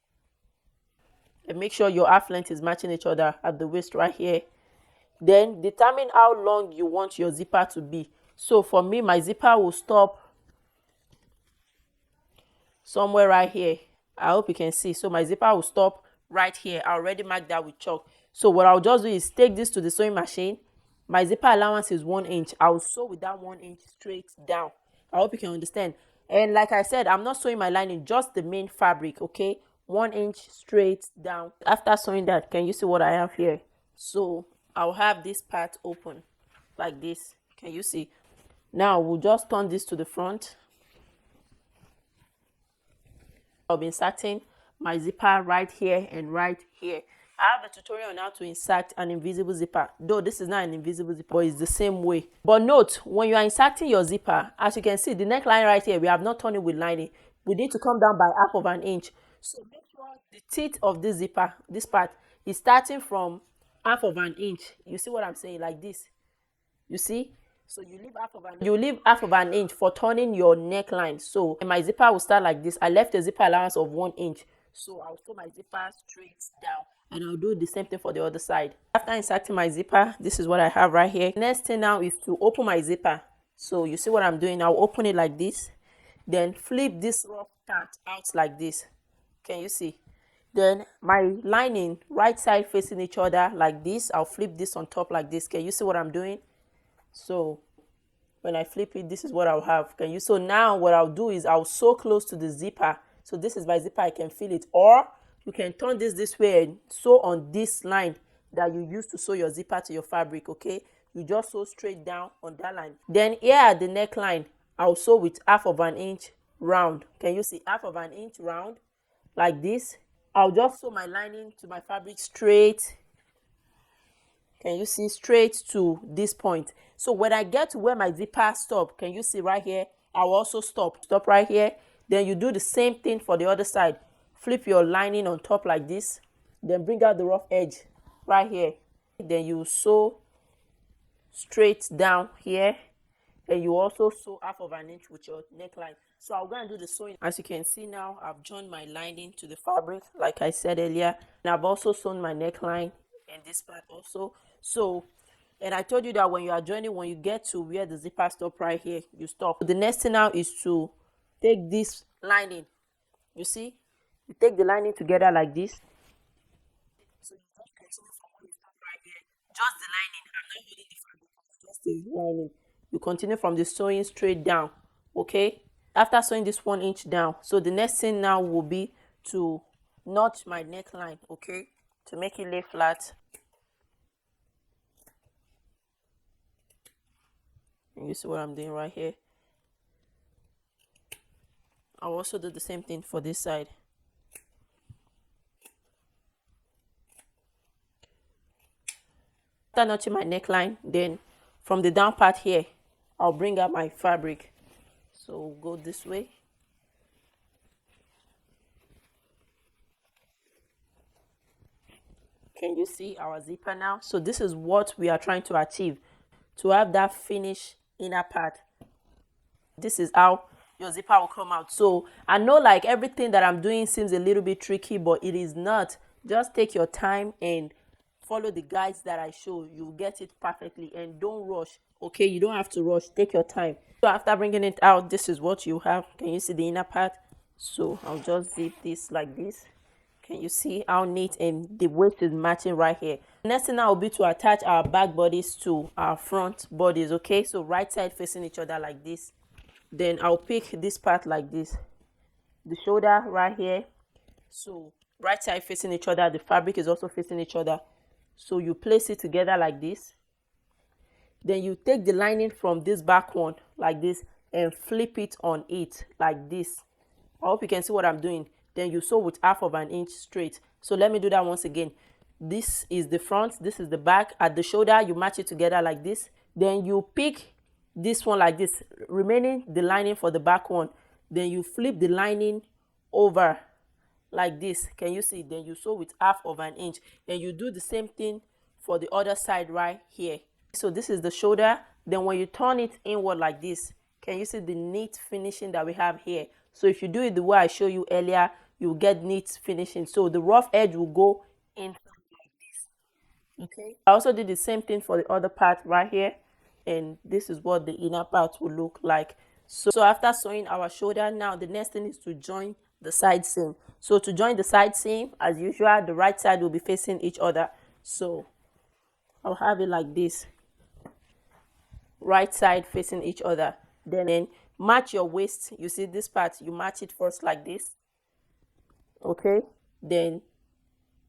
And make sure your half length is matching each other at the waist right here. Then determine how long you want your zipper to be. So for me, my zipper will stop somewhere right here. I hope you can see. So my zipper will stop right here. I already marked that with chalk. So what I'll just do is take this to the sewing machine. My zipper allowance is 1 inch. I'll sew with that 1 inch straight down. I hope you can understand. And like I said, I'm not sewing my lining, just the main fabric, okay? 1 inch straight down. After sewing that, can you see what I have here? So I'll have this part open like this. Can you see? Now we'll just turn this to the front. I'll be inserting my zipper right here and right here. I have a tutorial on how to insert an invisible zipper, though this is not an invisible zipper, but it's the same way. But note, when you are inserting your zipper, as you can see, the neckline right here, we have not turned it with lining. We need to come down by half of an inch. So make sure the teeth of this zipper, this part, is starting from half of an inch. You see what I'm saying? Like this. You see? So you leave half of an inch for turning your neckline. So my zipper will start like this. I left a zipper allowance of 1 inch. So I'll sew my zipper straight down. And I'll do the same thing for the other side. After inserting my zipper, this is what I have right here. Next thing now is to open my zipper. So you see what I'm doing? I'll open it like this. Then flip this rough part out like this. Can you see? Then my lining, right side facing each other like this. I'll flip this on top like this. Can you see what I'm doing? So when I flip it, this is what I'll have. Can you? So now what I'll do is I'll sew close to the zipper. So this is my zipper, I can feel it. Or you can turn this way and sew on this line that you use to sew your zipper to your fabric, okay? You just sew straight down on that line. Then here at the neckline, I'll sew with half of an inch round. Can you see? Half of an inch round like this. I'll just sew my lining to my fabric straight. Can you see? Straight to this point. So when I get to where my zipper stop, can you see right here? I'll also stop right here. Then you do the same thing for the other side. Flip your lining on top like this. Then bring out the rough edge right here. Then you sew straight down here. And you also sew half of an inch with your neckline. So I'll go and do the sewing. As you can see now, I've joined my lining to the fabric, like I said earlier. And I've also sewn my neckline and this part also. So And I told you that when you are joining, when you get to where the zipper stop right here, you stop. The next thing now is to take this lining. You see, you take the lining together like this. So you just continue from where you stop right here. Just the lining. I'm not holding the fabric. Just the lining. You continue from the sewing straight down. Okay. After sewing this 1 inch down, so the next thing now will be to notch my neckline. Okay, to make it lay flat. And you see what I'm doing right here. I'll also do the same thing for this side. After notching my neckline, then from the down part here, I'll bring out my fabric. So go this way. Can you see our zipper now? So this is what we are trying to achieve, to have that finished inner part. This is how your zipper will come out. So I know like everything that I'm doing seems a little bit tricky, but it is not. Just take your time and follow the guides that I show. You'll get it perfectly, and don't rush. Okay, you don't have to rush. Take your time. So after bringing it out, this is what you have. Can you see the inner part? So I'll just zip this like this. Can you see how neat and the waist is matching right here? Next thing now will be to attach our back bodice to our front bodies. Okay, so right side facing each other like this. Then I'll pick this part like this, the shoulder right here. So right side facing each other, the fabric is also facing each other. So you place it together like this. Then you take the lining from this back one like this and flip it on it like this. I hope you can see what I'm doing. Then you sew with 1/2 inch straight. So let me do that once again. This is the front, this is the back. At the shoulder, you match it together like this. Then you pick this one like this, remaining the lining for the back one. Then you flip the lining over like this. Can you see? Then you sew with 1/2 inch, and you do the same thing for the other side right here. So this is the shoulder. Then when you turn it inward like this, can you see the neat finishing that we have here? So if you do it the way I showed you earlier, you'll get neat finishing. So the rough edge will go in like this. Okay, I also did the same thing for the other part right here, and this is what the inner part will look like. So after sewing our shoulder, now the next thing is to join the side seam. So to join the side seam, as usual, the right side will be facing each other. So I'll have it like this, right side facing each other. Then match your waist. You see this part, you match it first like this. Okay, then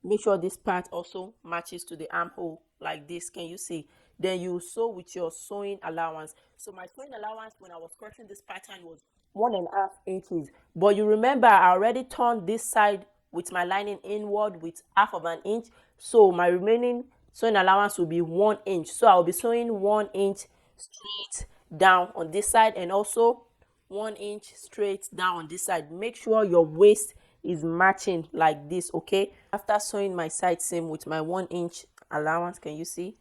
make sure this part also matches to the armhole like this. Can you see? Then you sew with your sewing allowance. So my sewing allowance when I was cutting this pattern was 1.5 inches. But you remember I already turned this side with my lining inward with 1/2 inch. So my remaining sewing allowance will be 1 inch. So I'll be sewing 1 inch straight down on this side, and also 1 inch straight down on this side. Make sure your waist is matching like this. Okay, after sewing my side seam with my 1 inch allowance, can you see,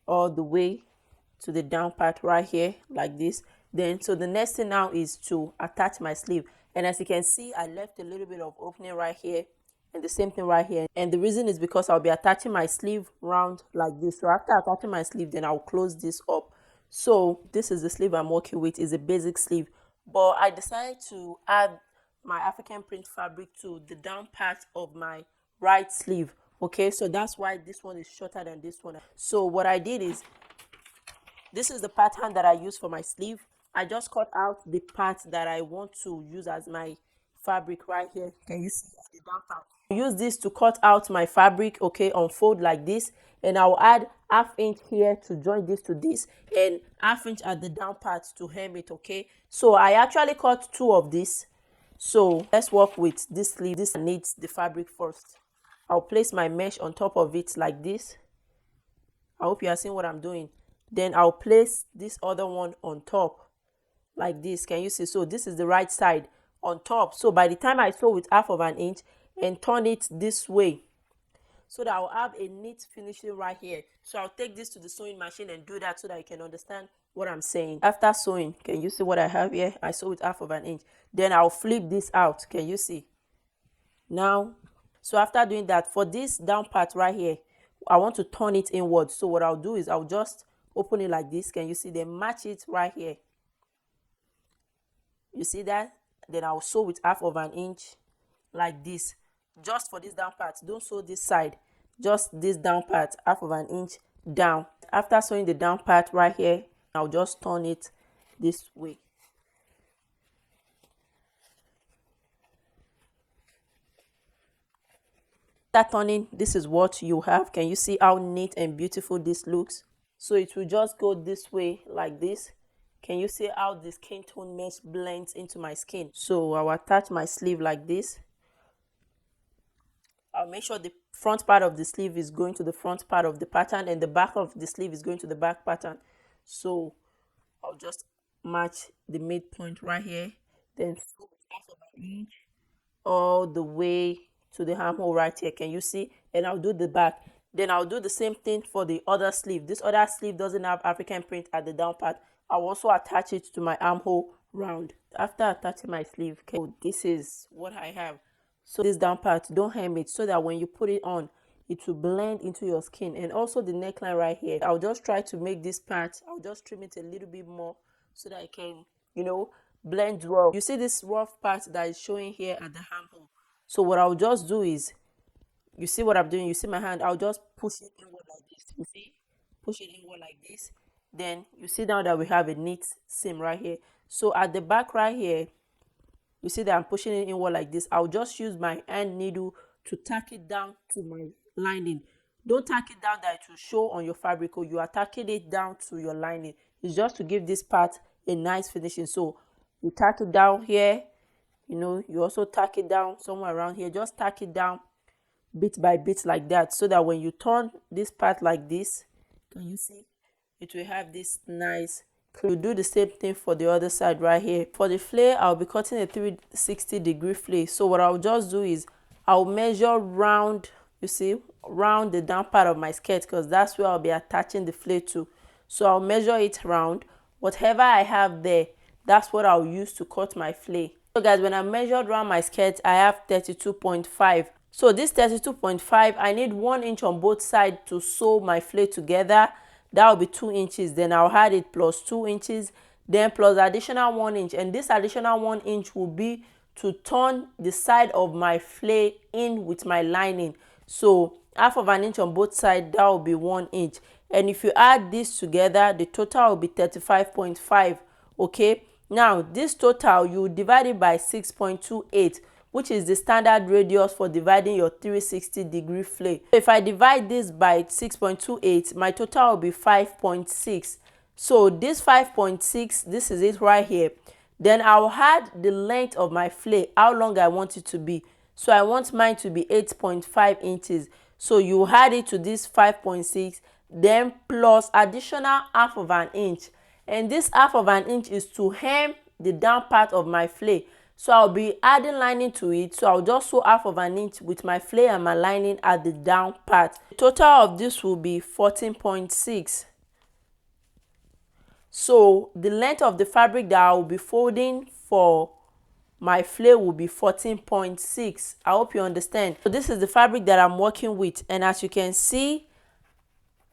all the way to the down part right here like this. Then so the next thing now is to attach my sleeve, and as you can see, I left a little bit of opening right here, and the same thing right here. And the reason is because I'll be attaching my sleeve round like this. So after attaching my sleeve, then I'll close this up. So this is the sleeve I'm working with. Is a basic sleeve, but I decided to add my African print fabric to the down part of my right sleeve. Okay, so that's why this one is shorter than this one. So what I did is, this is the pattern that I use for my sleeve. I just cut out the part that I want to use as my fabric right here. Can you see the down part? Use this to cut out my fabric. Okay, unfold like this, and I'll add 1/2 inch here to join this to this, and 1/2 inch at the down part to hem it. Okay, so I actually cut 2 of this. So let's work with this sleeve. This needs the fabric first. I'll place my mesh on top of it like this. I hope you are seeing what I'm doing. Then I'll place this other one on top like this. Can you see? So this is the right side on top. So by the time I sew with 1/2 inch and turn it this way, so that I'll have a neat finishing right here. So I'll take this to the sewing machine and do that so that you can understand what I'm saying. After sewing, can you see what I have here? I sew with 1/2 inch. Then I'll flip this out. Can you see? Now, so after doing that, for this down part right here, I want to turn it inward. So what I'll do is I'll just open it like this. Can you see? Then match it right here. You see that? Then I'll sew with 1/2 inch like this, just for this down part. Don't sew this side, just this down part, 1/2 inch down. After sewing the down part right here, I'll just turn it this way. After turning, this is what you have. Can you see how neat and beautiful this looks? So it will just go this way like this. Can you see how the skin tone mesh blends into my skin? So I'll attach my sleeve like this. I'll make sure the front part of the sleeve is going to the front part of the pattern and the back of the sleeve is going to the back pattern. So I'll just match the midpoint right here, then 1/2 inch all the way to the armhole right here. Can you see? And I'll do the back. Then I'll do the same thing for the other sleeve. This other sleeve doesn't have African print at the down part. I'll also attach it to my armhole round. After attaching my sleeve, okay, this is what I have. So this down part, don't hem it, so that when you put it on, it will blend into your skin. And also the neckline right here, I'll just try to make this part, I'll just trim it a little bit more so that I can, blend well. You see this rough part that is showing here at the armhole. So what I'll just do is, you see what I'm doing, you see my hand, I'll just push it inward like this. You see? Push it inward like this. Then you see now that we have a neat seam right here. So at the back right here, you see that I'm pushing it inward like this. I'll just use my hand needle to tack it down to my lining. Don't tack it down that it will show on your fabric, or you are tacking it down to your lining. It's just to give this part a nice finishing. So you tack it down here, you also tack it down somewhere around here. Just tack it down bit by bit like that, so that when you turn this part like this, can you see, it will have this nice. You do the same thing for the other side right here. For the flare, I'll be cutting a 360-degree flare. So what I'll just do is I'll measure round, you see, round the down part of my skirt, because that's where I'll be attaching the flare to. So I'll measure it round. Whatever I have there, that's what I'll use to cut my flare. So guys, when I measured around my skirt, I have 32.5. So this 32.5, I need 1 inch on both sides to sew my flare together. That will be 2 inches. Then I'll add it plus 2 inches, then plus additional 1 inch. And this additional 1 inch will be to turn the side of my flare in with my lining. So 1/2 inch on both sides, that will be 1 inch. And if you add this together, the total will be 35.5. Okay. Now this total, you divide it by 6.28, which is the standard radius for dividing your 360-degree flare. So if I divide this by 6.28, my total will be 5.6. So this 5.6, this is it right here. Then I'll add the length of my flare, how long I want it to be. So I want mine to be 8.5 inches. So you add it to this 5.6, then plus additional 1/2 inch. And this 1/2 inch is to hem the down part of my flare. So I'll be adding lining to it. So I'll just sew 1/2 inch with my flare and my lining at the down part. The total of this will be 14.6. So the length of the fabric that I will be folding for my flare will be 14.6. I hope you understand. So this is the fabric that I'm working with, and as you can see,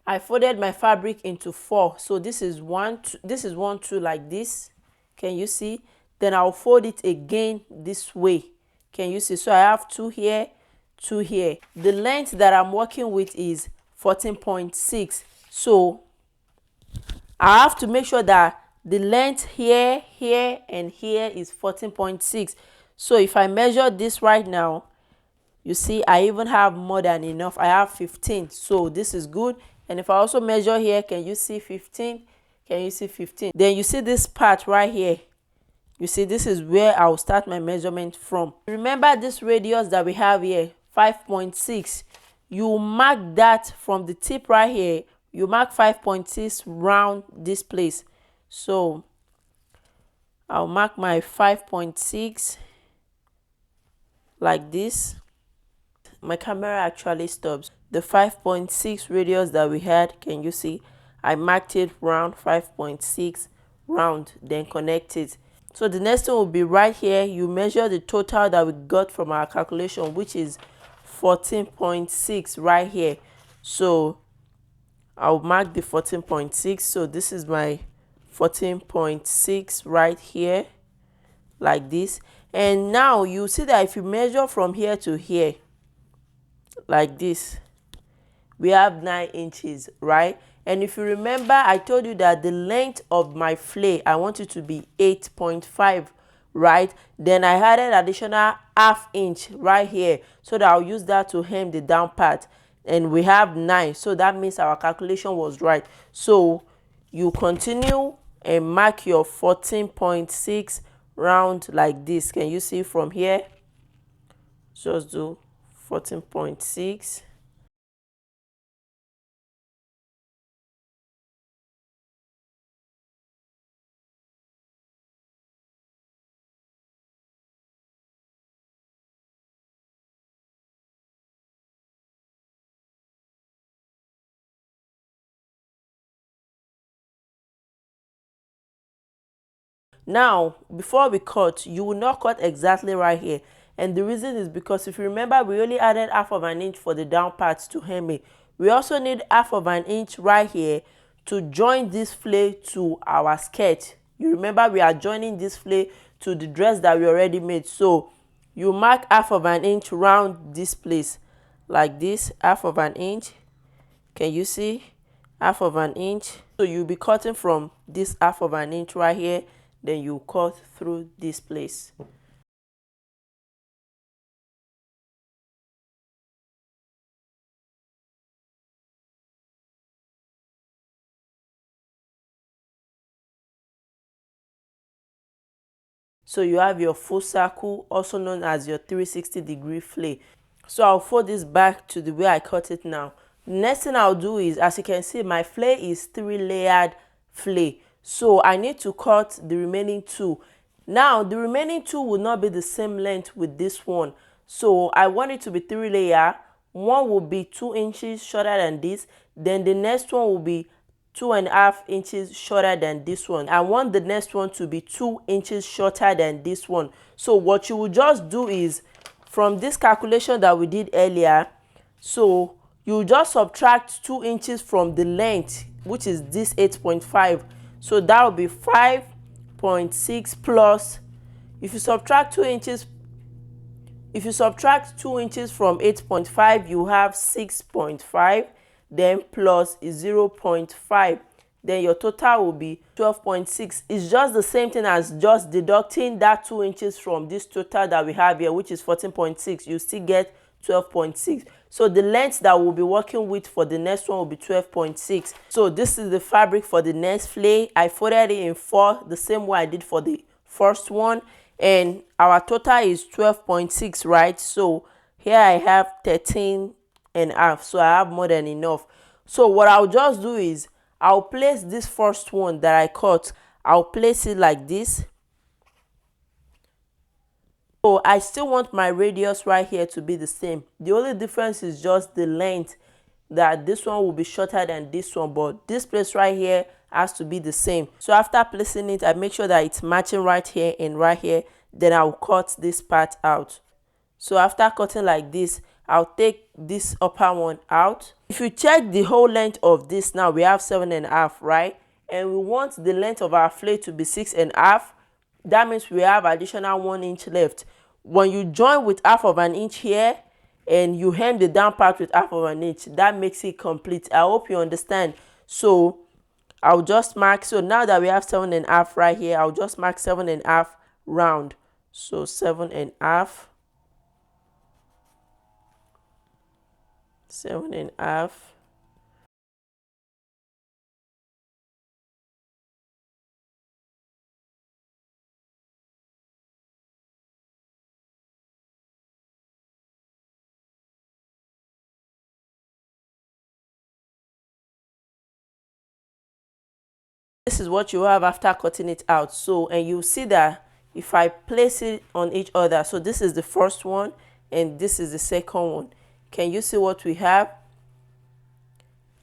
I folded my fabric into 4. So this is 1, 2, this is 1, 2 like this. Can you see? Then I'll fold it again this way. Can you see? So I have 2 here, 2 here. The length that I'm working with is 14.6. So I have to make sure that the length here, here, and here is 14.6. So if I measure this right now, you see I even have more than enough. I have 15. So this is good. And if I also measure here, can you see 15? Can you see 15? Then you see this part right here. You see, this is where I'll start my measurement from. Remember this radius that we have here, 5.6. You mark that from the tip right here. You mark 5.6 round this place. So I'll mark my 5.6 like this. My camera actually stops. The 5.6 radius that we had, can you see? I marked it round 5.6 round, then connect it. So the next one will be right here. You measure the total that we got from our calculation, which is 14.6 right here. So I'll mark the 14.6. So this is my 14.6 right here, like this. And now you see that if you measure from here to here, like this, we have 9 inches, right? And if you remember, I told you that the length of my flay, I want it to be 8.5, right? Then I added additional ½ inch right here, so that I'll use that to hem the down part. And we have 9, so that means our calculation was right. So you continue and mark your 14.6 round like this. Can you see from here? Just do 14.6. Now, before we cut, you will not cut exactly right here. And the reason is because if you remember, we only added ½ inch for the down parts to hem it. We also need ½ inch right here to join this flay to our skirt. You remember we are joining this flay to the dress that we already made. So you mark ½ inch round this place like this, ½ inch. Can you see? ½ inch. So you'll be cutting from this ½ inch right here, then you cut through this place. So you have your full circle, also known as your 360-degree flay. So I'll fold this back to the way I cut it now. Next thing I'll do is, as you can see, my flay is 3-layered flay. So I need to cut the remaining 2. Now the remaining 2 will not be the same length with this one. So I want it to be 3-layer. One will be 2 inches shorter than this. Then the next one will be 2.5 inches shorter than this one. I want the next one to be 2 inches shorter than this one. So what you will just do is, from this calculation that we did earlier, so you just subtract 2 inches from the length, which is this 8.5. so that will be 5.6 plus, if you subtract 2 inches from 8.5, you have 6.5, then plus is 0.5, then your total will be 12.6. It's just the same thing as just deducting that 2 inches from this total that we have here, which is 14.6. You still get 12.6. So the length that we'll be working with for the next one will be 12.6. So this is the fabric for the next flay. I folded it in 4, the same way I did for the first one, and our total is 12.6, right? So here I have 13.5, so I have more than enough. So what I'll just do is, I'll place this first one that I cut, I'll place it like this. So I still want my radius right here to be the same. The only difference is just the length, that this one will be shorter than this one, but this place right here has to be the same. So after placing it, I make sure that it's matching right here and right here. Then I'll cut this part out. So after cutting like this, I'll take this upper one out. If you check the whole length of this now, we have 7.5, right? And we want the length of our flay to be 6.5. That means we have additional 1 inch left. When you join with ½ inch here and you hem the down part with ½ inch, that makes it complete. I hope you understand. So I'll just mark, so now that we have 7.5 right here, I'll just mark 7.5 round. So 7.5, 7.5. This is what you have after cutting it out. So, and you see that if I place it on each other, so this is the first one and this is the second one. Can you see what we have?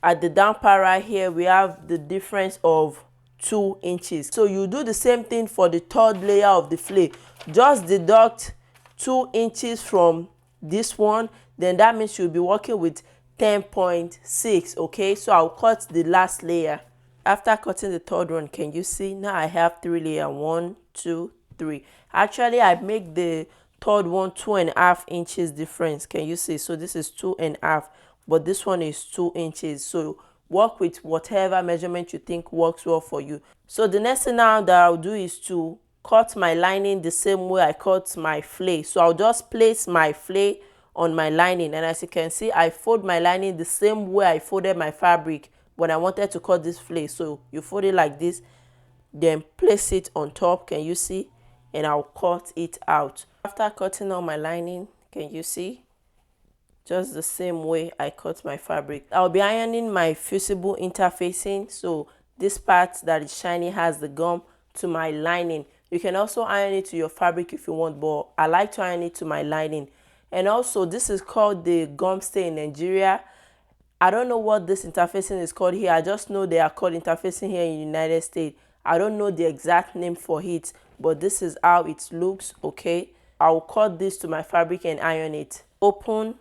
At the down part right here, we have the difference of 2 inches. So you do the same thing for the third layer of the flay. Just deduct 2 inches from this one, then that means you'll be working with 10.6. Okay, so I'll cut the last layer. After cutting the third one, can you see now I have 3 layers? 1, 2, 3. Actually, I make the third one 2.5 inches difference. Can you see? So this is 2.5, but this one is 2 inches. So work with whatever measurement you think works well for you. So the next thing now that I'll do is to cut my lining the same way I cut my flay. So I'll just place my flay on my lining, and as you can see, I fold my lining the same way I folded my fabric when I wanted to cut this flay. So you fold it like this, then place it on top. Can you see? And I'll cut it out. After cutting out my lining, can you see? Just the same way I cut my fabric. I'll be ironing my fusible interfacing. So this part that is shiny has the gum to my lining. You can also iron it to your fabric if you want, but I like to iron it to my lining. And also, this is called the gum stay in Nigeria. I don't know what this interfacing is called here. I just know they are called interfacing here in the United States. I don't know the exact name for it, but this is how it looks. Okay, I'll cut this to my fabric and iron it. Open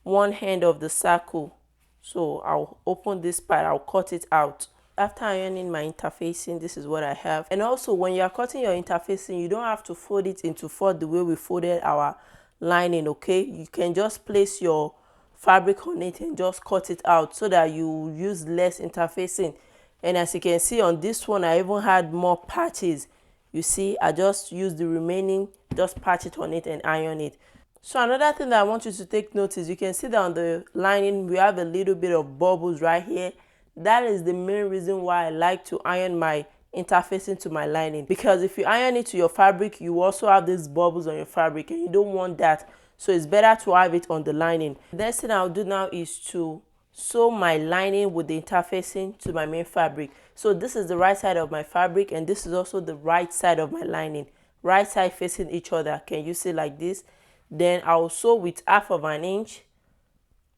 one end of the circle, so I'll open this part, I'll cut it out. After ironing my interfacing, this is what I have. And also, when you are cutting your interfacing, you don't have to fold it into four the way we folded our lining. Okay, you can just place your fabric on it and just cut it out so that you use less interfacing. And as you can see on this one, I even had more patches. You see, I just used the remaining, just patch it on it and iron it. So another thing that I want you to take note is you can see that on the lining we have a little bit of bubbles right here. That is the main reason why I like to iron my interfacing to my lining, because if you iron it to your fabric, you also have these bubbles on your fabric and you don't want that. So it's better to have it on the lining. The next thing I'll do now is to sew my lining with the interfacing to my main fabric. So this is the right side of my fabric and this is also the right side of my lining. Right side facing each other. Can you see like this? Then I'll sew with 1/2 inch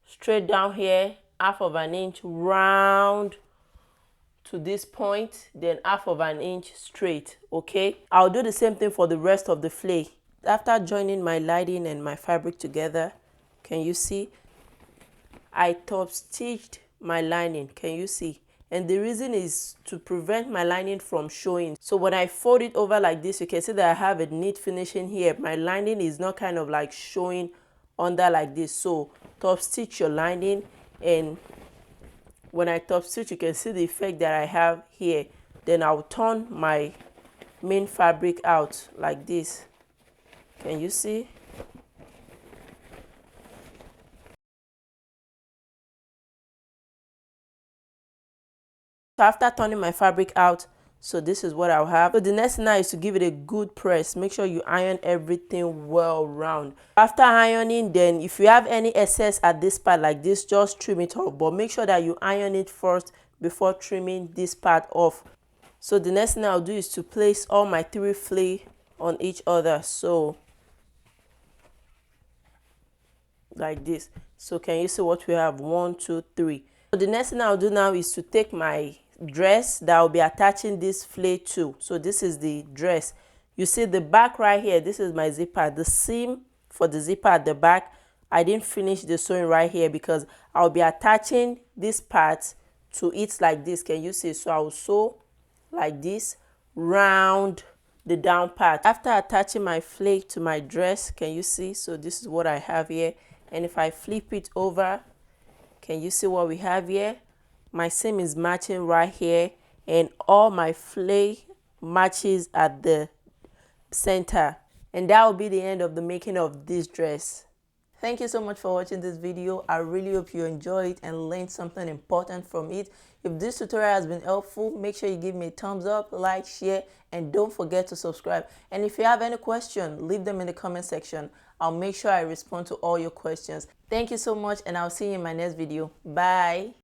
straight down here, 1/2 inch round to this point, then 1/2 inch straight. Okay, I'll do the same thing for the rest of the flay. After joining my lining and my fabric together, can you see I top stitched my lining? Can you see? And the reason is to prevent my lining from showing. So when I fold it over like this, you can see that I have a neat finishing here. My lining is not kind of like showing under like this. So top stitch your lining, and when I top stitch, you can see the effect that I have here. Then I'll turn my main fabric out like this. Can you see? So after turning my fabric out, so this is what I'll have. So the next thing now is to give it a good press. Make sure you iron everything well round. After ironing, then if you have any excess at this part like this, just trim it off. But make sure that you iron it first before trimming this part off. So the next thing I'll do is to place all my 3 flay on each other. So like this. So can you see what we have? 1, 2, 3. So the next thing I'll do now is to take my dress that I'll be attaching this flay to. So this is the dress. You see the back right here, this is my zipper. The seam for the zipper at the back, I didn't finish the sewing right here because I'll be attaching this part to it like this. Can you see? So I'll sew like this round the down part. After attaching my flay to my dress, can you see? So this is what I have here. And if I flip it over, can you see what we have here? My seam is matching right here, and all my flay matches at the center. And that will be the end of the making of this dress. Thank you so much for watching this video. I really hope you enjoyed and learned something important from it. If this tutorial has been helpful, make sure you give me a thumbs up, like, share, and don't forget to subscribe. And if you have any question, leave them in the comment section. I'll make sure I respond to all your questions. Thank you so much, and I'll see you in my next video. Bye.